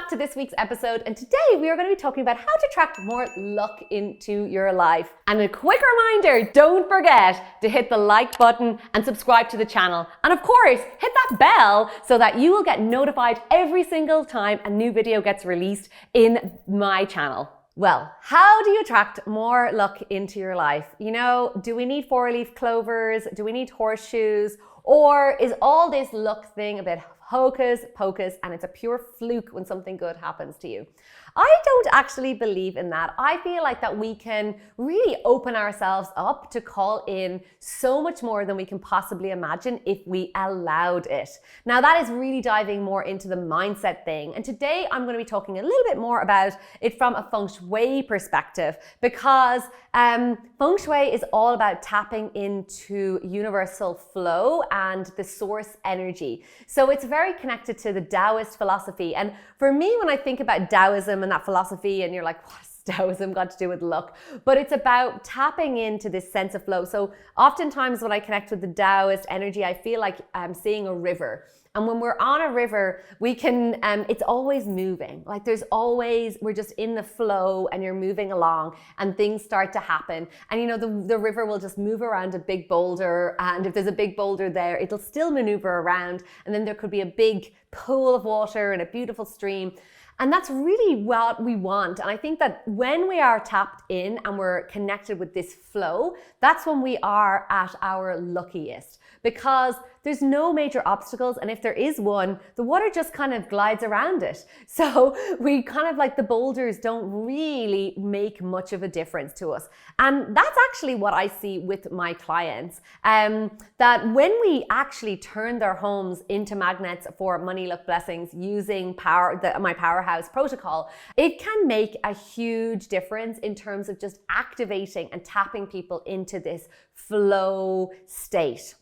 back to this week's episode, and today we are going to be talking about how to attract more luck into your life. And a quick reminder, don't forget to hit the like button and subscribe to the channel. And of course, hit that bell so that you will get notified every single time a new video gets released in my channel. Well, how do you attract more luck into your life? You know, do we need four-leaf clovers? Do we need horseshoes? Or is all this luck thing a bit hocus pocus and it's a pure fluke when something good happens to you? I don't actually believe in that. I feel like that we can really open ourselves up to call in so much more than we can possibly imagine if we allowed it. Now that is really diving more into the mindset thing. And today I'm going to be talking a little bit more about it from a feng shui perspective, because feng shui is all about tapping into universal flow and the source energy. So it's very connected to the Taoist philosophy. And for me, when I think about Taoism and that philosophy, and you're like, what's Taoism got to do with luck? But it's about tapping into this sense of flow. So oftentimes when I connect with the Taoist energy, I feel like I'm seeing a river. And when we're on a river, we can, it's always moving. Like we're just in the flow and you're moving along and things start to happen. And you know, the river will just move around a big boulder. And if there's a big boulder there, it'll still maneuver around. And then there could be a big pool of water and a beautiful stream. And that's really what we want. And I think that when we are tapped in and we're connected with this flow, that's when we are at our luckiest, because there's no major obstacles. And if there is one, the water just kind of glides around it. So we kind of like the boulders don't really make much of a difference to us. And that's actually what I see with my clients, that when we actually turn their homes into magnets for money, luck, blessings using my Powerhouse protocol, it can make a huge difference in terms of just activating and tapping people into this flow state.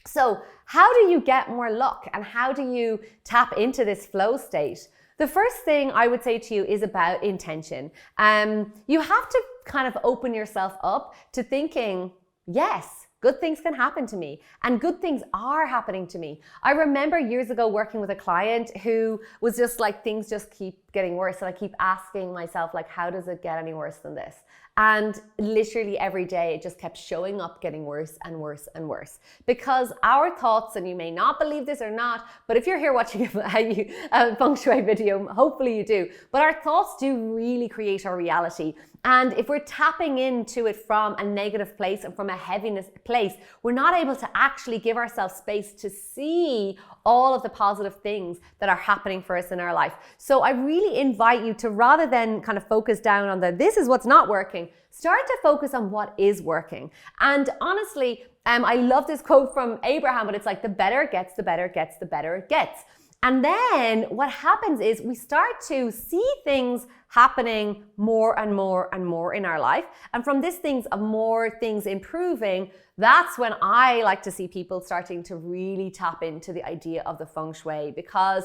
So how do you get more luck and how do you tap into this flow state? The first thing I would say to you is about intention. You have to kind of open yourself up to thinking, yes, good things can happen to me, and good things are happening to me. I remember years ago working with a client who was just like, things just keep getting worse. And I keep asking myself, like, how does it get any worse than this? And literally every day it just kept showing up getting worse and worse and worse. Because our thoughts, and you may not believe this or not, but if you're here watching a feng shui video, hopefully you do, but our thoughts do really create our reality. And if we're tapping into it from a negative place and from a heaviness place, we're not able to actually give ourselves space to see all of the positive things that are happening for us in our life. So I really invite you to, rather than kind of focus down on this is what's not working, start to focus on what is working. And honestly, I love this quote from Abraham, but it's like, the better it gets, the better it gets, the better it gets. And then what happens is we start to see things happening more and more and more in our life. And from this more things improving, that's when I like to see people starting to really tap into the idea of the feng shui, because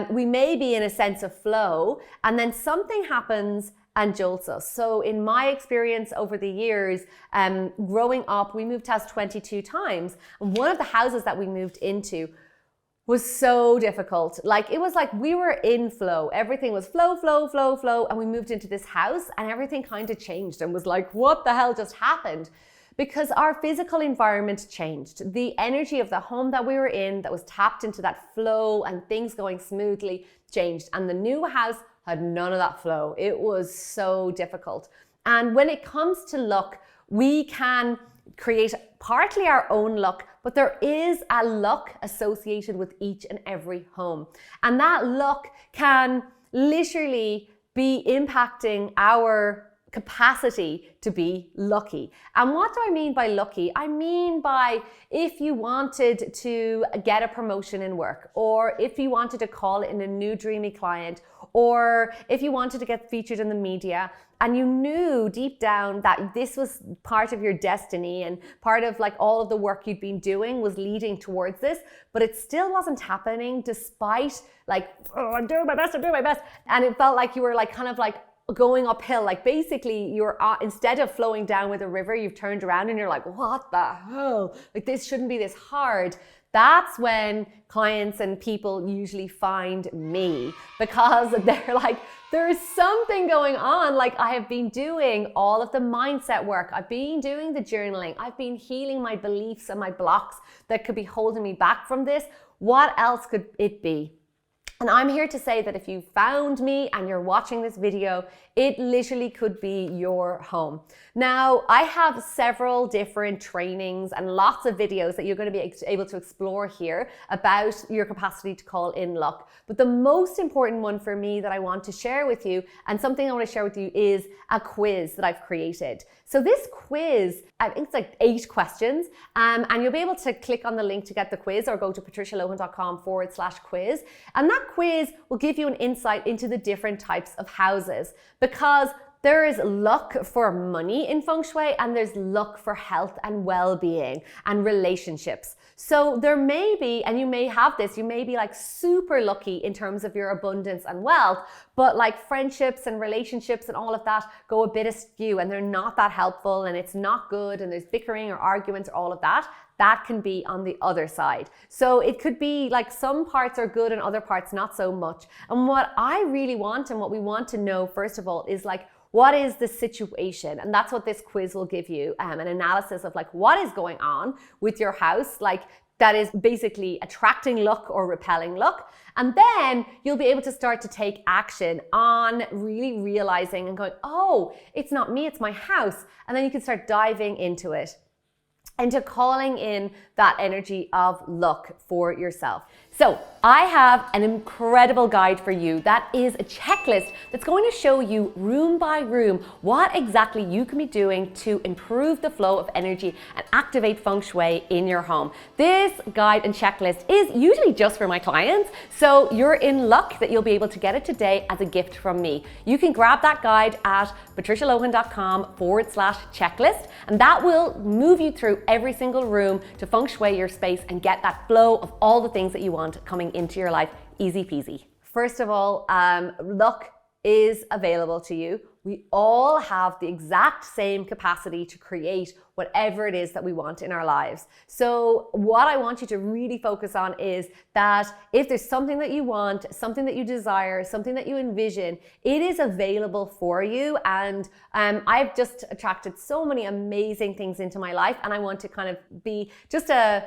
we may be in a sense of flow and then something happens and jolts us. So in my experience over the years, growing up, we moved house 22 times. And one of the houses that we moved into was so difficult. Like, it was like we were in flow. Everything was flow, flow, flow, flow. And we moved into this house and everything kind of changed and was like, what the hell just happened? Because our physical environment changed. The energy of the home that we were in that was tapped into that flow and things going smoothly changed. And the new house had none of that flow. It was so difficult. And when it comes to luck, we can create partly our own luck, but there is a luck associated with each and every home. And that luck can literally be impacting our capacity to be lucky. And what do I mean by lucky? I mean by, if you wanted to get a promotion in work, or if you wanted to call in a new dreamy client, or if you wanted to get featured in the media, and you knew deep down that this was part of your destiny and part of like all of the work you'd been doing was leading towards this, but it still wasn't happening despite like, oh, I'm doing my best. And it felt like you were like kind of like going uphill. Like basically you're instead of flowing down with a river, you've turned around and you're like, what the hell? Like this shouldn't be this hard. that's when clients and people usually find me, because they're like, there's something going on. Like, I have been doing all of the mindset work. I've been doing the journaling. I've been healing my beliefs and my blocks that could be holding me back from this. What else could it be? And I'm here to say that if you found me and you're watching this video, it literally could be your home. Now, I have several different trainings and lots of videos that you're going to be able to explore here about your capacity to call in luck. But the most important one for me that I want to share with you, and something I want to share with you, is a quiz that I've created. So this quiz, I think it's like 8 questions, and you'll be able to click on the link to get the quiz, or go to patricialohan.com/quiz. And that quiz will give you an insight into the different types of houses, because there is luck for money in feng shui, and there's luck for health and well-being and relationships. So there may be, and you may have this, you may be like super lucky in terms of your abundance and wealth, but like friendships and relationships and all of that go a bit askew, and they're not that helpful, and it's not good, and there's bickering or arguments or all of that. That can be on the other side. So it could be like some parts are good and other parts not so much. And what I really want, and what we want to know first of all, is like, what is the situation? And that's what this quiz will give you, an analysis of like what is going on with your house, like that is basically attracting luck or repelling luck. And then you'll be able to start to take action on really realizing and going, oh, it's not me, it's my house. And then you can start diving into it, into calling in that energy of luck for yourself. So I have an incredible guide for you that is a checklist that's going to show you room by room what exactly you can be doing to improve the flow of energy and activate feng shui in your home. This guide and checklist is usually just for my clients, so you're in luck that you'll be able to get it today as a gift from me. You can grab that guide at patricialohan.com/checklist, and that will move you through every single room to feng shui your space and get that flow of all the things that you want coming into your life, easy peasy. First of all, luck is available to you. We all have the exact same capacity to create whatever it is that we want in our lives. So what I want you to really focus on is that if there's something that you want, something that you desire, something that you envision, it is available for you. And I've just attracted so many amazing things into my life, and I want to kind of be just a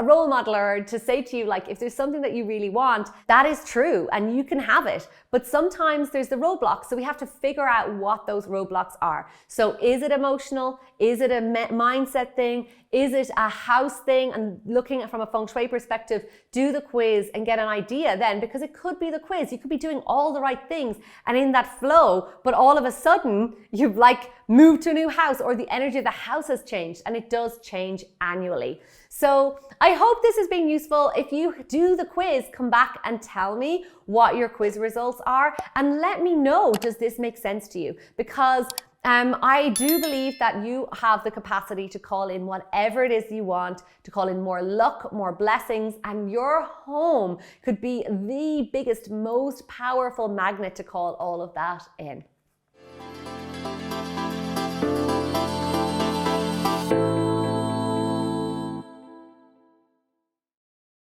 role model, or to say to you, like, if there's something that you really want, that is true and you can have it. But sometimes there's the roadblocks, so we have to figure out what those roadblocks are. So is it emotional? Is it a mindset thing? Is it a house thing? And looking at from a feng shui perspective, do the quiz and get an idea then, because it could be the quiz. You could be doing all the right things and in that flow, but all of a sudden you've like moved to a new house, or the energy of the house has changed, and it does change annually. So I hope this has been useful. If you do the quiz, come back and tell me what your quiz results are, and let me know, does this make sense to you? Because I do believe that you have the capacity to call in whatever it is you want, to call in more luck, more blessings, and your home could be the biggest, most powerful magnet to call all of that in.